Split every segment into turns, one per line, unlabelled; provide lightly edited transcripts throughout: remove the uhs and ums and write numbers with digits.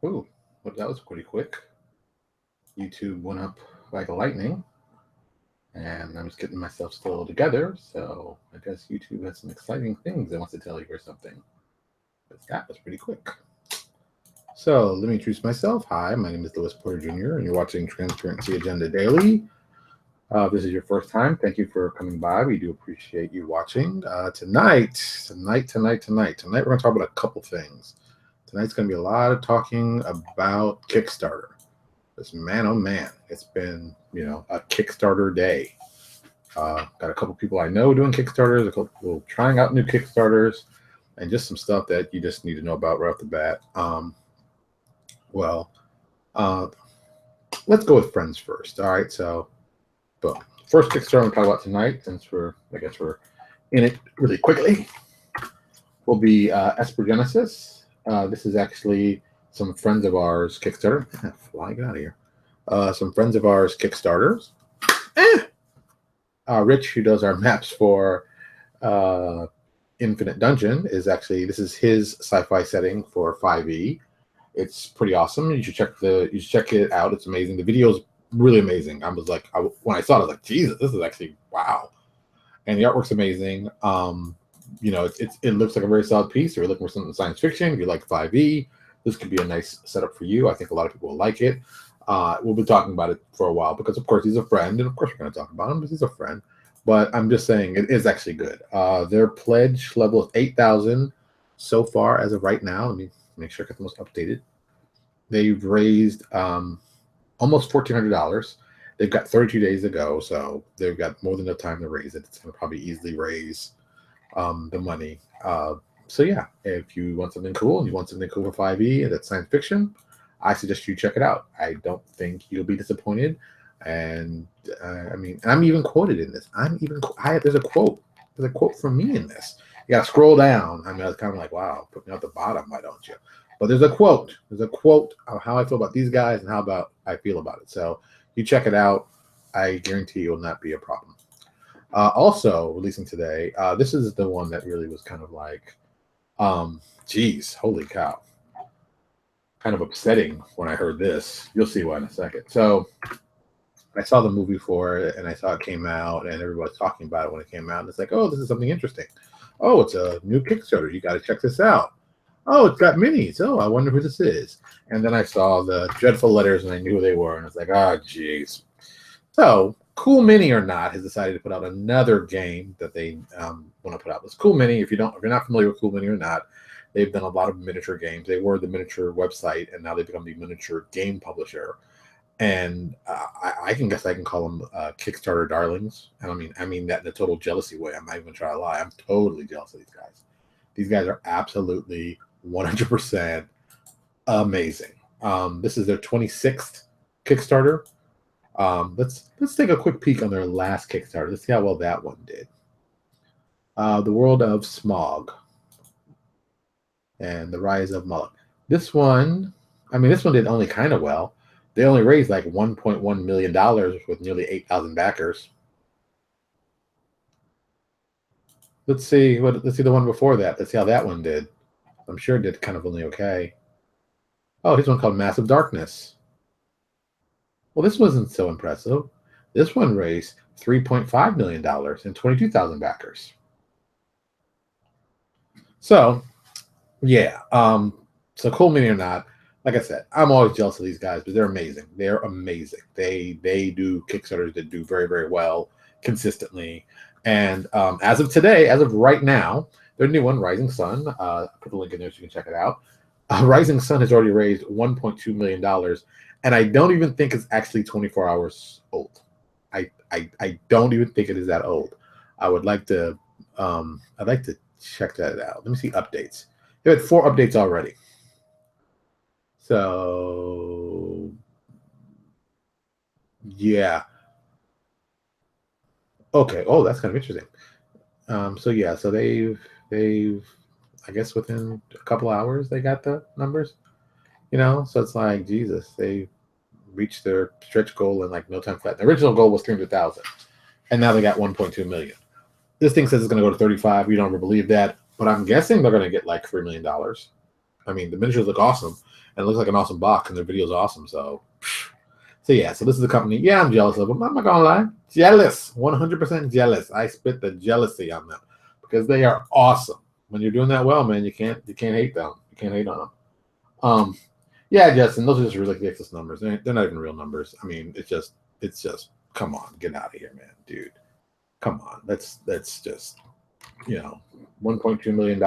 Ooh, well, that was pretty quick. YouTube went up like lightning, and I'm just getting myself still together. So I guess YouTube has some exciting things it wants to tell you or something. But that was pretty quick. So let me introduce myself. Hi, my name is Louis Porter Jr., and you're watching Transparency Agenda Daily. If this is your first time, thank you for coming by. We do appreciate you watching. Tonight, we're going to talk about a couple things. Tonight's going to be a lot of talking about Kickstarter. This man, oh man, it's been, a Kickstarter day. Got a couple people I know doing Kickstarters, a couple people trying out new Kickstarters, and just some stuff that you just need to know about right off the bat. Let's go with friends first. All right, so boom. First Kickstarter I'm going to talk about tonight, since we're in it really quickly, will be Espergenesis. This is actually some friends of ours Kickstarter. Fly, get out of here. Some friends of ours Kickstarters. Rich, who does our maps for Infinite Dungeon, this is his sci-fi setting for 5e. It's pretty awesome. You should check it out. It's amazing. The video's really amazing. When I saw it, I was like, Jesus, this is actually wow. And the artwork's amazing. It looks like a very solid piece. If you're looking for something science fiction, if you like 5e, this could be a nice setup for you. I think a lot of people will like it. We'll be talking about it for a while because, of course, he's a friend, and of course we're going to talk about him because he's a friend. But I'm just saying it is actually good. Their pledge level is 8,000 so far as of right now. Let me make sure I get the most updated. They've raised almost $1,400. They've got 32 days to go, so they've got more than enough time to raise it. It's going to probably easily raise the money. So yeah, if you want something cool and you want something cool for 5e and that's science fiction, I suggest you check it out. I don't think you'll be disappointed. And I'm even quoted in this. There's a quote from me in this. You gotta scroll down. I was kind of like, wow, put me at the bottom, why don't you? But there's a quote. There's a quote of how I feel about these guys and how I feel about it. So you check it out. I guarantee it will not be a problem. Also releasing today, this is the one that really was kind of like, geez, holy cow. Kind of upsetting when I heard this. You'll see why in a second. So I saw the movie for it, and I saw it came out, and everybody was talking about it when it came out. And it's like, oh, this is something interesting. Oh, it's a new Kickstarter. You got to check this out. Oh, it's got minis. Oh, I wonder who this is. And then I saw the dreadful letters, and I knew who they were. And I was like, oh, geez. So Cool Mini or Not has decided to put out another game that they want to put out. This Cool Mini, if you're not familiar with Cool Mini or Not, they've done a lot of miniature games. They were the miniature website, and now they've become the miniature game publisher. And I can call them Kickstarter darlings. And I mean that in a total jealousy way. I'm not even trying to lie. I'm totally jealous of these guys. These guys are absolutely 100% amazing. This is their 26th Kickstarter. Let's take a quick peek on their last Kickstarter. Let's see how well that one did. The World of Smog and the Rise of Moloch. This one did only kind of well. They only raised like $1.1 million with nearly 8,000 backers. Let's see the one before that. Let's see how that one did. I'm sure it did kind of only okay. Oh, here's one called Massive Darkness. Well, this wasn't so impressive. This one raised $3.5 million and 22,000 backers. So, yeah. So Cool Mini or Not, like I said, I'm always jealous of these guys, but they're amazing. They're amazing. They do Kickstarters that do very, very well consistently. And as of today, as of right now, their new one, Rising Sun, put the link in there so you can check it out. Rising Sun has already raised $1.2 million, and I don't even think it's actually 24 hours old. I don't even think it is that old. I'd like to check that out. Let me see updates. They had 4 updates already. So, yeah. Okay. Oh, that's kind of interesting. So they've I guess within a couple hours they got the numbers. So it's like Jesus, they reached their stretch goal in like no time flat. The original goal was 300,000, and now they got 1.2 million. This thing says it's going to go to 35. We don't ever believe that, but I'm guessing they're going to get like $3 million. I mean, the miniatures look awesome, and it looks like an awesome box, and their video's awesome. So yeah, so this is the company. Yeah, I'm jealous of them. I'm not gonna lie, jealous, 100% jealous. I spit the jealousy on them because they are awesome. When you're doing that well, man, you can't hate them. You can't hate on them. Yeah, Justin, those are just ridiculous numbers. They're not even real numbers. I mean, it's just come on, get out of here, man, dude. Come on, that's just $1.2 million.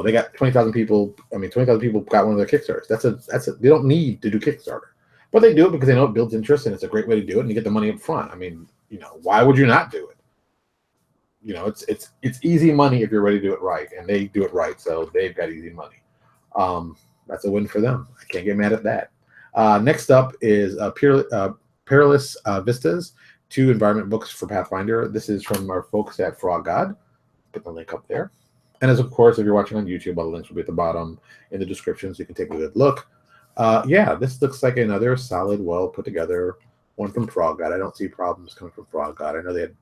They got 20,000 people. I mean, 20,000 people got one of their Kickstarters. They don't need to do Kickstarter, but they do it because they know it builds interest and it's a great way to do it, and you get the money up front. I mean, why would you not do it? It's easy money if you're ready to do it right, and they do it right, so they've got easy money. That's a win for them. I can't get mad at that. Next up is Perilous Vistas, 2 environment books for Pathfinder. This is from our folks at Frog God. Put the link up there. And as of course, if you're watching on YouTube, all the links will be at the bottom in the description, so you can take a good look. Yeah, this looks like another solid, well put together one from Frog God. I don't see problems coming from Frog God. I know they had,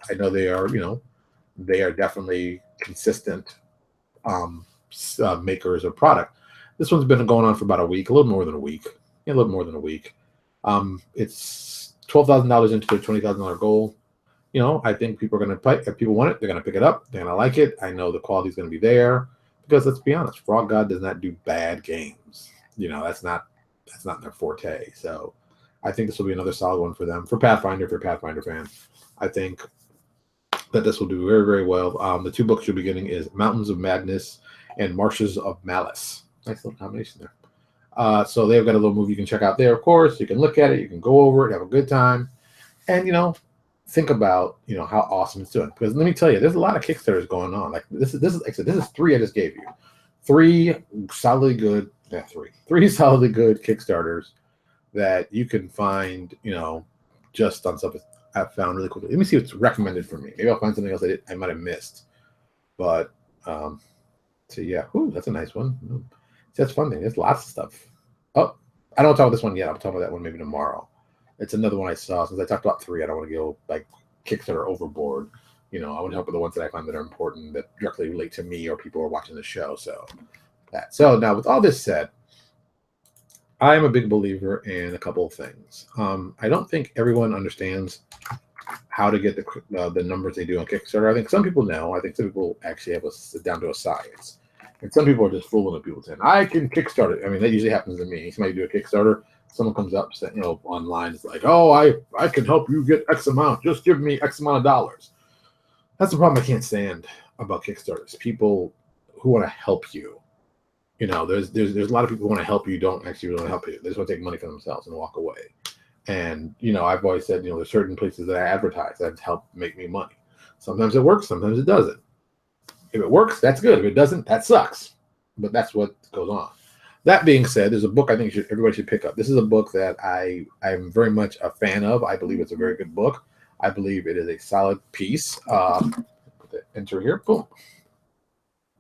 I know they are, they are definitely consistent makers of product. This one's been going on for about a week, a little more than a week. Yeah, a little more than a week. It's $12,000 into their $20,000 goal. I think people are going to pick. If people want it, they're going to pick it up. They're going to like it. I know the quality is going to be there because let's be honest, Frog God does not do bad games. That's not their forte. So I think this will be another solid one for them. For Pathfinder, if you're a Pathfinder fan, I think that this will do very, very well. The 2 books you'll be getting is Mountains of Madness and Marshes of Malice. Nice little combination there. So they've got a little movie you can check out there, of course. You can look at it, you can go over it, have a good time, and think about how awesome it's doing. Because let me tell you, there's a lot of Kickstarters going on. Like this is like I said, this is 3 I just gave you. 3 solidly good, three solidly good Kickstarters that you can find, just on stuff I've found really quickly. Let me see what's recommended for me. Maybe I'll find something else I might have missed. But so yeah, ooh, that's a nice one. See, that's fun thing. There's lots of stuff. Oh, I don't talk about this one yet. I'll talk about that one maybe tomorrow. It's another one I saw. Since I talked about 3, I don't want to go like Kickstarter overboard. I want to help with the ones that I find that are important, that directly relate to me or people who are watching the show. So now, with all this said, I am a big believer in a couple of things. I don't think everyone understands how to get the numbers they do on Kickstarter. I think some people know. I think some people actually have sit down to a science. And some people are just fooling with people saying, I can Kickstart it. I mean, that usually happens to me. Somebody do a Kickstarter, someone comes up, online, it's like, oh, I can help you get X amount. Just give me X amount of dollars. That's the problem I can't stand about Kickstarters. People who want to help you. There's a lot of people who want to help you, don't actually really want to help you. They just want to take money for themselves and walk away. And, I've always said, there's certain places that I advertise that help make me money. Sometimes it works, sometimes it doesn't. If it works, that's good. If it doesn't, that sucks. But that's what goes on. That being said, there's a book I think everybody should pick up. This is a book that I'm very much a fan of. I believe it's a very good book. I believe it is a solid piece. Put the enter here. Boom.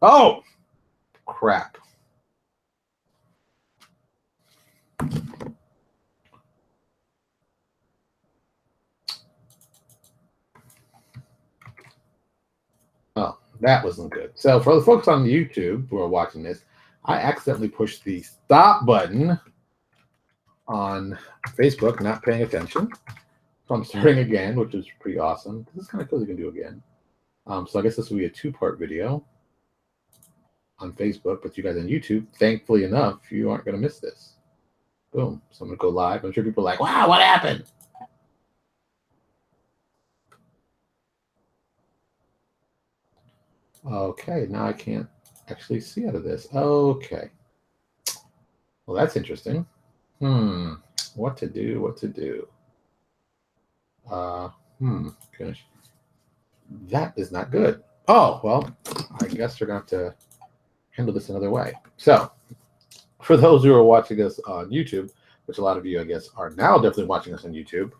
Oh, crap. Oh, that wasn't good. So for the folks on YouTube who are watching this, I accidentally pushed the stop button on Facebook, not paying attention. So I'm starting again, which is pretty awesome. This is kind of cool you can do again. So I guess this will be a 2-part video on Facebook, but you guys on YouTube, thankfully enough, you aren't going to miss this. Boom. So I'm going to go live. I'm sure people are like, wow, what happened? Okay, now I can't actually see out of this. Okay. Well, that's interesting. What to do? Gosh. That is not good. Oh, well, I guess we're going to have to handle this another way. So, for those who are watching us on YouTube, which a lot of you, I guess, are now definitely watching us on YouTube,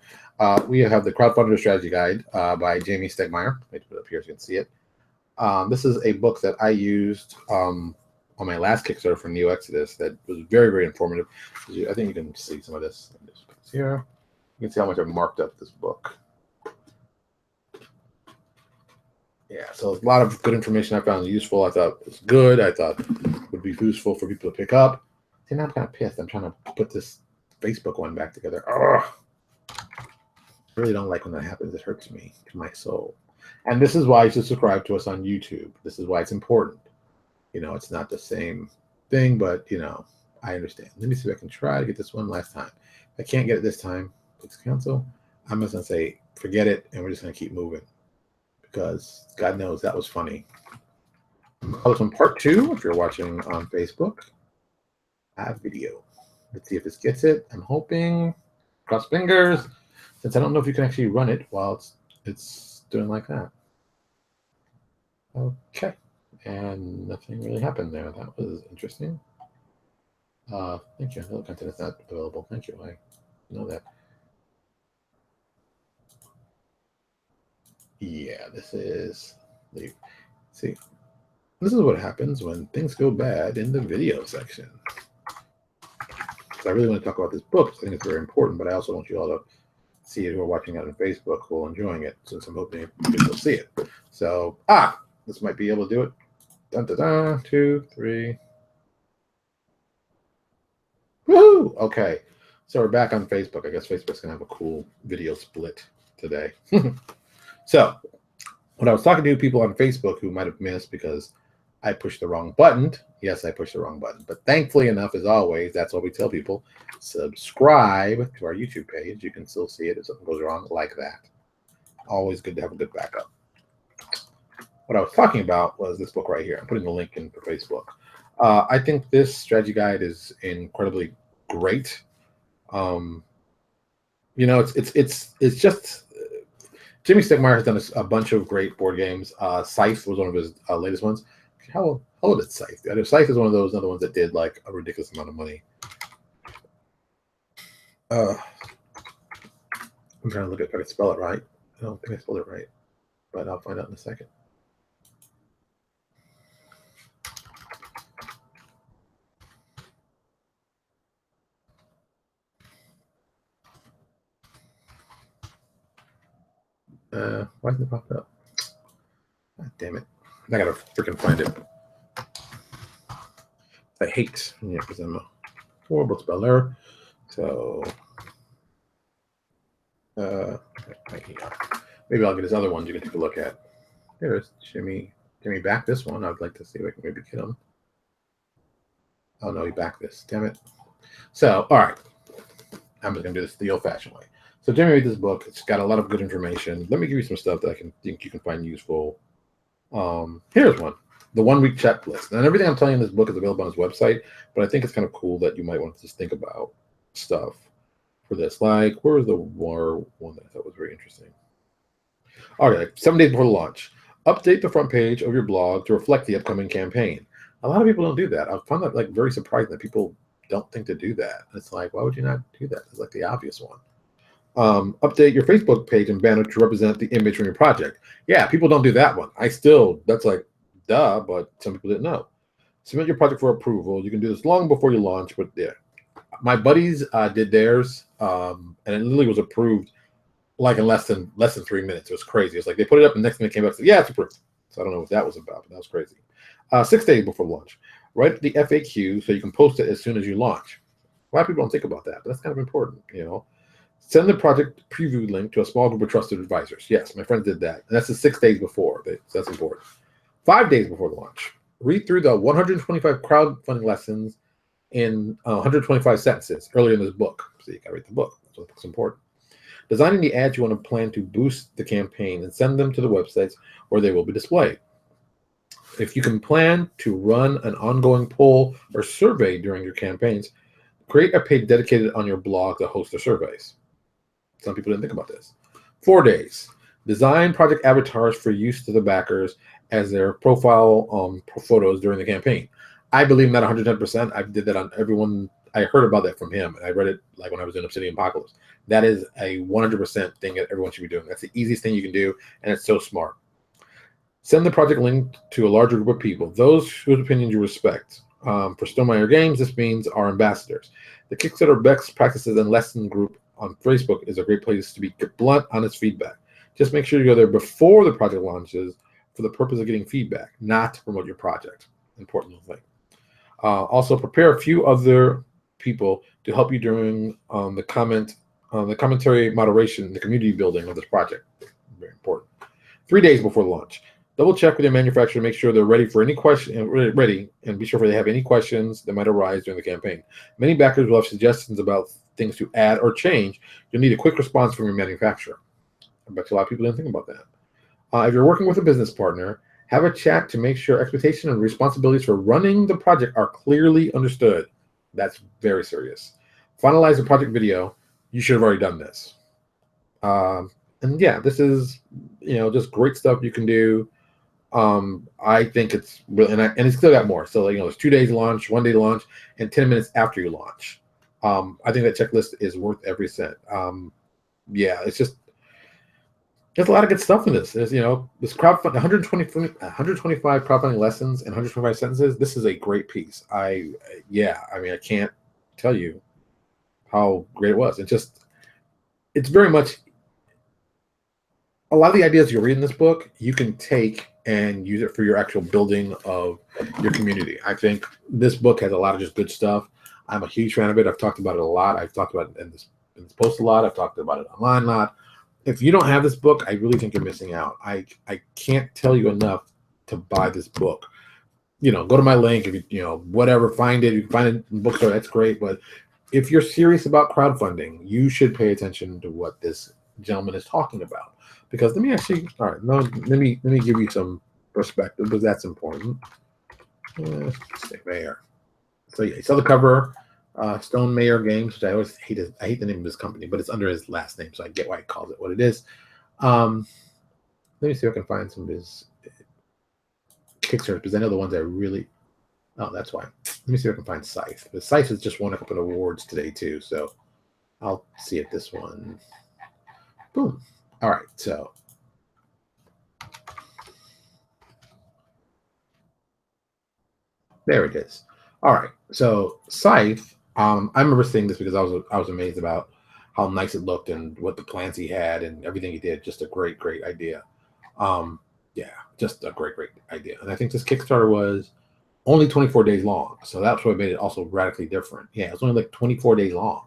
we have the Crowdfunder Strategy Guide by Jamie Stegmeyer. Let me put it up here so you can see it. This is a book that I used on my last Kickstarter for Neo Exodus that was very, very informative. I think you can see some of this. Here, you can see how much I've marked up this book. Yeah, so a lot of good information I found useful. I thought was good. I thought would be useful for people to pick up. See, now I'm kind of pissed. I'm trying to put this Facebook one back together. Ugh. I really don't like when that happens. It hurts me to my soul. And this is why you should subscribe to us on YouTube. This is why it's important. It's not the same thing, but I understand. Let me see if I can try to get this one last time. If I can't get it this time, please cancel. I'm just gonna say forget it, and we're just gonna keep moving because God knows that was funny. Call this one part 2 if you're watching on Facebook. Video. Let's see if this gets it. I'm hoping. Cross fingers. Since I don't know if you can actually run it while it's doing like that. Okay. And nothing really happened there. That was interesting. Thank you. No content is not available. Thank you. I know that. Yeah, this is the see. This is what happens when things go bad in the video section. So I really want to talk about this book. I think it's very important, but I also want you all to see it who are watching it on Facebook who are enjoying it, since I'm hoping you'll see it. So, this might be able to do it. Dun, dun, dun, 2, 3. Woo! Okay. So we're back on Facebook. I guess Facebook's going to have a cool video split today. So, when I was talking to people on Facebook who might have missed because I pushed the wrong button. Yes, I pushed the wrong button. But thankfully enough, as always, that's what we tell people. Subscribe to our YouTube page. You can still see it if something goes wrong like that. Always good to have a good backup. What I was talking about was this book right here. I'm putting the link in for Facebook. I think this strategy guide is incredibly great. It's just Jimmy Stegmeyer has done a bunch of great board games. Scythe was one of his latest ones. How old is Scythe? Scythe is one of those other ones that did like a ridiculous amount of money. I'm trying to look at if I can spell it right. I don't think I spelled it right, but I'll find out in a second. Why isn't it popping up? God damn it. I gotta freaking find it. I hate, because I'm a horrible speller. So, maybe I'll get his other ones you can take a look at. There's Jimmy back this one. I'd like to see if I can maybe get him. Oh no, he backed this. Damn it. So, all right. I'm just gonna do this the old-fashioned way. So Jimmy made this book. It's got a lot of good information. Let me give you some stuff that I think you can find useful. Here's one. The 1-week checklist. And everything I'm telling you in this book is available on his website, but I think it's kind of cool that you might want to just think about stuff for this. Like, where's the one that I thought was very interesting? Okay, 7 days before the launch. Update the front page of your blog to reflect the upcoming campaign. A lot of people don't do that. I found that very surprising that people don't think to do that. It's like, why would you not do that? It's like the obvious one. Update your Facebook page and banner to represent the image from your project. Yeah, people don't do that one. That's like, duh, but some people didn't know. Submit your project for approval. You can do this long before you launch, but yeah. My buddies did theirs, and it literally was approved like in less than 3 minutes. It was crazy. It's like they put it up, and the next thing it came up, said, yeah, it's approved. So I don't know what that was about, but that was crazy. 6 days before launch. Write the FAQ so you can post it as soon as you launch. A lot of people don't think about that, but that's kind of important, Send the project preview link to a small group of trusted advisors. Yes, my friends did that. And that's the 6 days before. So that's important. 5 days before the launch. Read through the 125 crowdfunding lessons in 125 sentences earlier in this book. So you got to read the book. That's what the book's important. Designing the ads you want to plan to boost the campaign and send them to the websites where they will be displayed. If you can plan to run an ongoing poll or survey during your campaigns, create a page dedicated on your blog to host the surveys. Some people didn't think about this. 4 days. Design project avatars for use to the backers as their profile photos during the campaign. I believe that 110%. I did that on everyone. I heard about that from him, and I read it when I was in Obsidian Apocalypse. That is a 100% thing that everyone should be doing. That's the easiest thing you can do, and it's so smart. Send the project link to a larger group of people, those whose opinions you respect. For Stonemaier Games, this means our ambassadors. The Kickstarter best practices and lesson group on Facebook is a great place to be blunt, honest feedback. Just make sure you go there before the project launches for the purpose of getting feedback, not to promote your project. Important thing. Also, prepare a few other people to help you during the commentary moderation, the community building of this project. Very important. 3 days before the launch, double check with your manufacturer to make sure they're ready for any question, and be sure if they have any questions that might arise during the campaign. Many backers will have suggestions about things to add or change. You'll need a quick response from your manufacturer. I bet you a lot of people didn't think about that. If you're working with a business partner, have a chat to make sure expectations and responsibilities for running the project are clearly understood. That's very serious. Finalize the project video. You should have already done this. And yeah, this is, just great stuff you can do. I think it's really, and it's still got more. So, there's 2 days launch, 1 day launch, and 10 minutes after you launch. I think that checklist is worth every cent. Yeah, it's just, there's a lot of good stuff in this. There's, this crowdfunding, 125 crowdfunding lessons and 125 sentences. This is a great piece. I can't tell you how great it was. It's very much, a lot of the ideas you read in this book, you can take and use it for your actual building of your community. I think this book has a lot of just good stuff. I'm a huge fan of it. I've talked about it a lot. I've talked about it in this post a lot. I've talked about it online a lot. If you don't have this book, I really think you're missing out. I can't tell you enough to buy this book. Go to my link. If whatever, find it. You can find it in the bookstore. That's great. But if you're serious about crowdfunding, you should pay attention to what this gentleman is talking about. Because let me give you some perspective, because that's important. Mayer. So yeah, you saw the cover. Stone Mayer Games, which I always hate. I hate the name of his company, but it's under his last name, so I get why he calls it what it is. Let me see if I can find some of his Kickstarter, because I know the ones I really. Oh, that's why. Let me see if I can find Scythe. The Scythe has just won a couple of awards today too, so I'll see if this one. Boom. All right, so. There it is. All right, so Scythe. I remember seeing this because I was amazed about how nice it looked and what the plans he had and everything he did. Just a great idea. Yeah, just a great idea. And I think this Kickstarter was only 24 days long, so that's what made it also radically different. Yeah, it was only like 24 days long.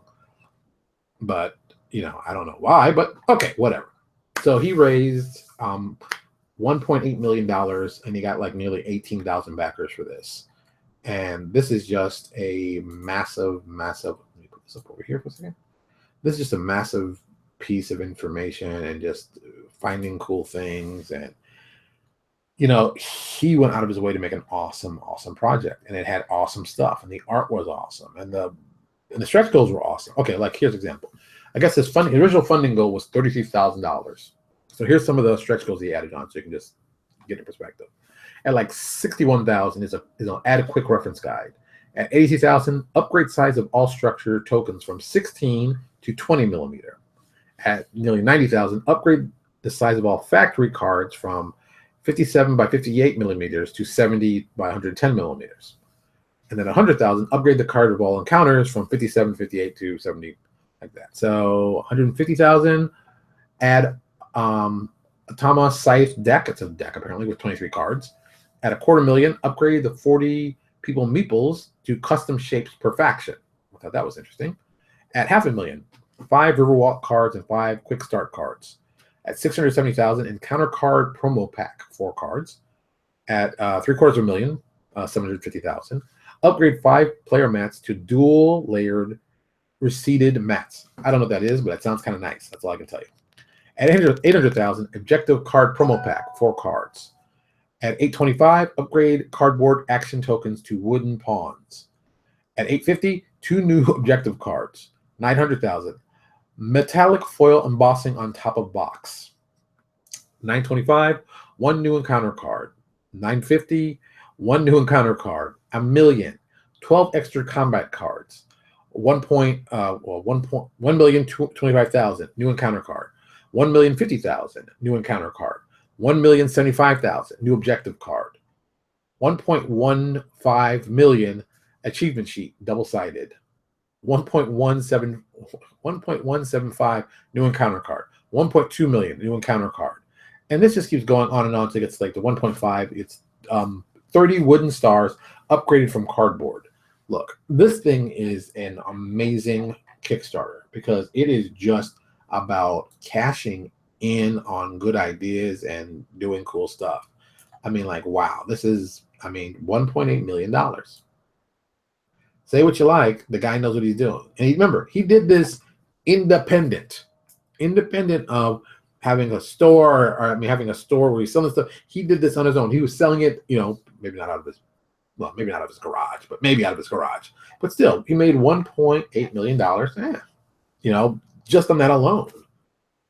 But I don't know why, but okay, whatever. So he raised $1.8 million, and he got like nearly 18,000 backers for this. And this is just a massive, let me put this up over here for a second. This is just a massive piece of information and just finding cool things. And, he went out of his way to make an awesome project, and it had awesome stuff, and the art was awesome, and the stretch goals were awesome. Okay, like here's an example. I guess his original funding goal was $33,000. So here's some of the stretch goals he added on, so you can just get a perspective. At like 61,000 is an add a quick reference guide. At 82,000, upgrade size of all structure tokens from 16 to 20 millimeter. At nearly 90,000, upgrade the size of all factory cards from 57 by 58 millimeters to 70 by 110 millimeters. And then 100,000, upgrade the card of all encounters from 57, 58 to 70, like that. So 150,000, add Atama Scythe deck. It's a deck apparently with 23 cards. At $250,000, upgrade the 40 people meeples to custom shapes per faction. I thought that was interesting. At $500,000, 5 Riverwalk cards and 5 Quick Start cards. At $670,000, Encounter Card Promo Pack, 4 cards. At $750,000, 750,000, upgrade 5 player mats to dual layered receded mats. I don't know what that is, but that sounds kind of nice. That's all I can tell you. At $800,000, Objective Card Promo Pack, 4 cards. At $825,000, upgrade cardboard action tokens to wooden pawns. At $850,000, 2 new objective cards. $900,000, metallic foil embossing on top of box. $925,000, 1 new encounter card. $950,000, 1 new encounter card. $1 million, 12 extra combat cards. $1,025,000 new encounter card. $1,050,000 new encounter card. $1,075,000 new objective card. $1.15 million achievement sheet, double-sided. 1.175 new encounter card. 1.2 million new encounter card. And this just keeps going on and on until it gets like the 1.5. It's 30 wooden stars upgraded from cardboard. Look, this thing is an amazing Kickstarter because it is just about cashing in on good ideas and doing cool stuff. I mean, like, wow, this is, I mean, $1.8 million. Say what you like, the guy knows what he's doing. And remember, he did this independent of having a store, or I mean, having a store where he's selling stuff. He did this on his own. He was selling it, you know, maybe not out of his, well, maybe not out of his garage, but maybe out of his garage. But still, he made $1.8 million, you know, just on that alone.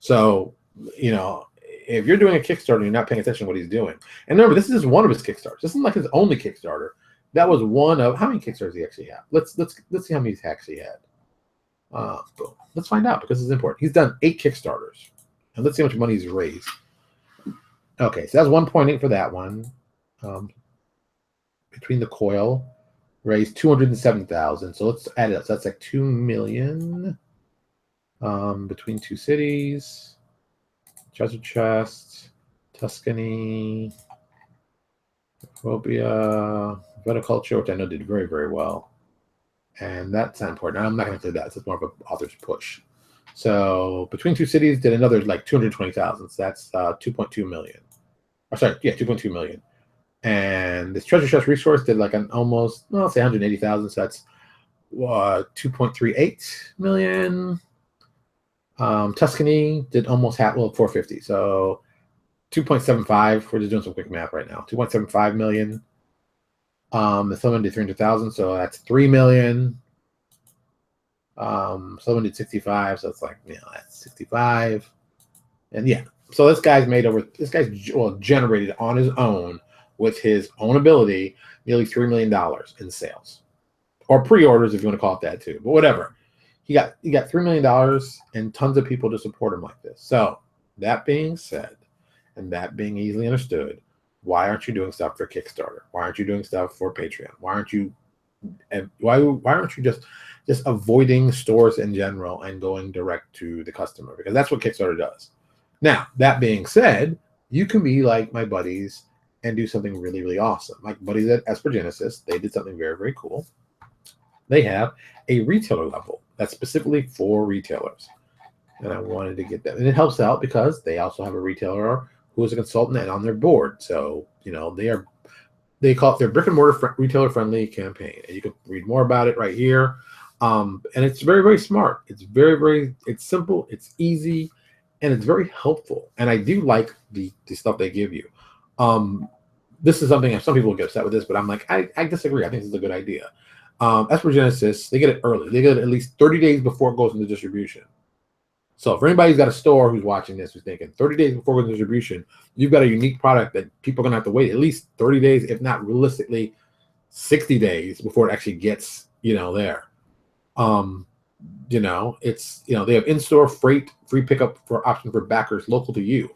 So, you know, if you're doing a Kickstarter and you're not paying attention to what he's doing, and remember, this is just one of his Kickstarters. This isn't like his only Kickstarter. That was one of, how many Kickstarters did he actually have? Let's see how many he actually had. Let's find out because it's important. He's done 8 Kickstarters, and let's see how much money he's raised. Okay, so that's 1.8 for that one. Between the coil, raised 207,000. So let's add it up. So that's like 2 million. Between 2 cities, treasure chest, Tuscany, Phobia, viticulture, which I know did very, very well. And that's not important. I'm not going to include that. It's more of an author's push. So between 2 cities did another like 220,000. So that's 2.2 million. Or sorry, yeah, 2.2 million. And this treasure chest resource did like an almost, well, I'll say 180,000. So that's 2.38 million. Tuscany did almost half, well, 450. So 2.75. We're just doing some quick math right now. 2.75 million. The someone did 300,000, so that's 3 million. Someone did 65, so it's like, you know, that's 65. And yeah, so this guy's generated on his own with his own ability nearly $3 million in sales, or pre-orders if you want to call it that too. But whatever, he got $3 million and tons of people to support him like this. So that being said, and that being easily understood, why aren't you doing stuff for Kickstarter? Why aren't you doing stuff for Patreon? Why aren't you just avoiding stores in general and going direct to the customer? Because that's what Kickstarter does. Now, that being said, you can be like my buddies and do something really, really awesome. My buddies at Esper Genesis, they did something very, very cool. They have a retailer level that's specifically for retailers. And I wanted to get that. And it helps out because they also have a retailer who is a consultant and on their board. So, you know, they call it their brick and mortar retailer friendly campaign. And you can read more about it right here. And it's very, very smart. It's very, very, it's simple, it's easy, and it's very helpful. And I do like the stuff they give you. This is something, some people get upset with this, but I'm like, I disagree. I think this is a good idea. Esper Genesis, they get it early. They get it at least 30 days before it goes into distribution. So if anybody's got a store who's watching this, who's thinking 30 days before it goes into distribution, you've got a unique product that people are going to have to wait at least 30 days, if not realistically 60 days before it actually gets, you know, there. You know, it's, you know, they have in-store freight, free pickup for option for backers local to you.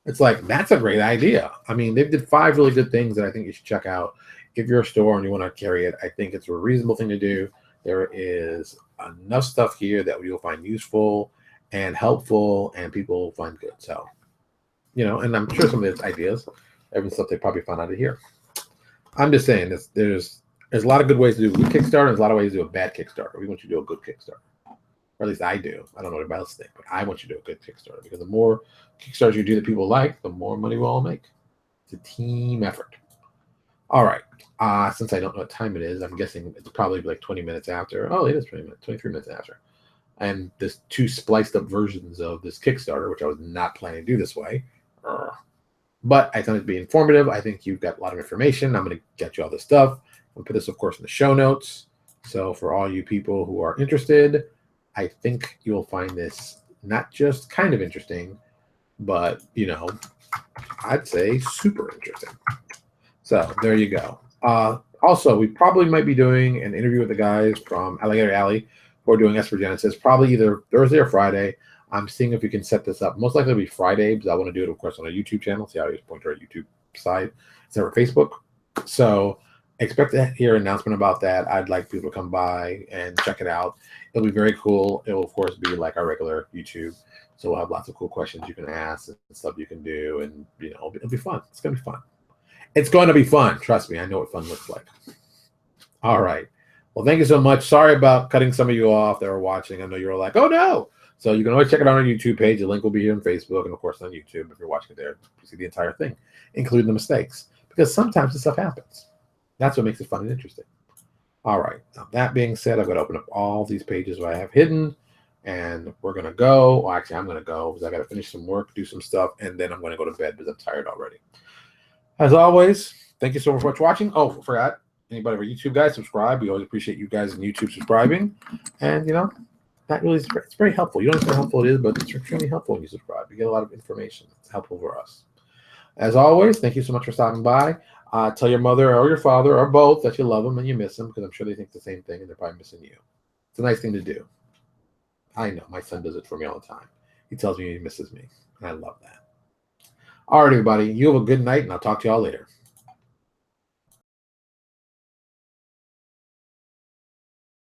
It's like, that's a great idea. I mean, they did 5 really good things that I think you should check out. If you're a store and you want to carry it, I think it's a reasonable thing to do. There is enough stuff here that you'll find useful and helpful, and people find good. So, you know, and I'm sure some of these ideas, every stuff they probably found out of here. I'm just saying, there's a lot of good ways to do a good Kickstarter, and there's a lot of ways to do a bad Kickstarter. We want you to do a good Kickstarter, or at least I do. I don't know what everybody else thinks, but I want you to do a good Kickstarter, because the more Kickstarters you do that people like, the more money we'll all make. It's a team effort. All right. Since I don't know what time it is, I'm guessing it's probably like 20 minutes after. Oh, it is 20 minutes, 23 minutes after. And there's 2 spliced up versions of this Kickstarter, which I was not planning to do this way. But I thought it'd be informative. I think you've got a lot of information. I'm going to get you all this stuff. I'll put this, of course, in the show notes. So for all you people who are interested, I think you'll find this not just kind of interesting, but, you know, I'd say super interesting. So there you go. Also, we probably might be doing an interview with the guys from Alligator Alley who are doing Esper Genesis, probably either Thursday or Friday. I'm seeing if we can set this up. Most likely it'll be Friday, because I want to do it, of course, on our YouTube channel. See how I just point to our YouTube side instead of Facebook. So expect to hear an announcement about that. I'd like people to come by and check it out. It'll be very cool. It will, of course, be like our regular YouTube. So we'll have lots of cool questions you can ask and stuff you can do. And, it'll be fun. It's going to be fun. It's going to be fun. Trust me. I know what fun looks like. All right. Well, thank you so much. Sorry about cutting some of you off that were watching. I know you were like, oh, no. So you can always check it out on our YouTube page. The link will be here on Facebook and, of course, on YouTube. If you're watching it there, you see the entire thing, including the mistakes. Because sometimes this stuff happens. That's what makes it fun and interesting. All right. Now, that being said, I'm going to open up all these pages I have hidden. And we're going to go. Well, actually, I'm going to go because I got to finish some work, do some stuff, and then I'm going to go to bed because I'm tired already. As always, thank you so much for watching. Oh, I forgot. Anybody of our YouTube guys, subscribe. We always appreciate you guys in YouTube subscribing. And, that really is it's very helpful. You don't know how helpful it is, but it's extremely helpful when you subscribe. You get a lot of information. It's helpful for us. As always, thank you so much for stopping by. Tell your mother or your father or both that you love them and you miss them, because I'm sure they think the same thing and they're probably missing you. It's a nice thing to do. I know. My son does it for me all the time. He tells me he misses me, and I love that. All right, everybody. You have a good night, and I'll talk to y'all later.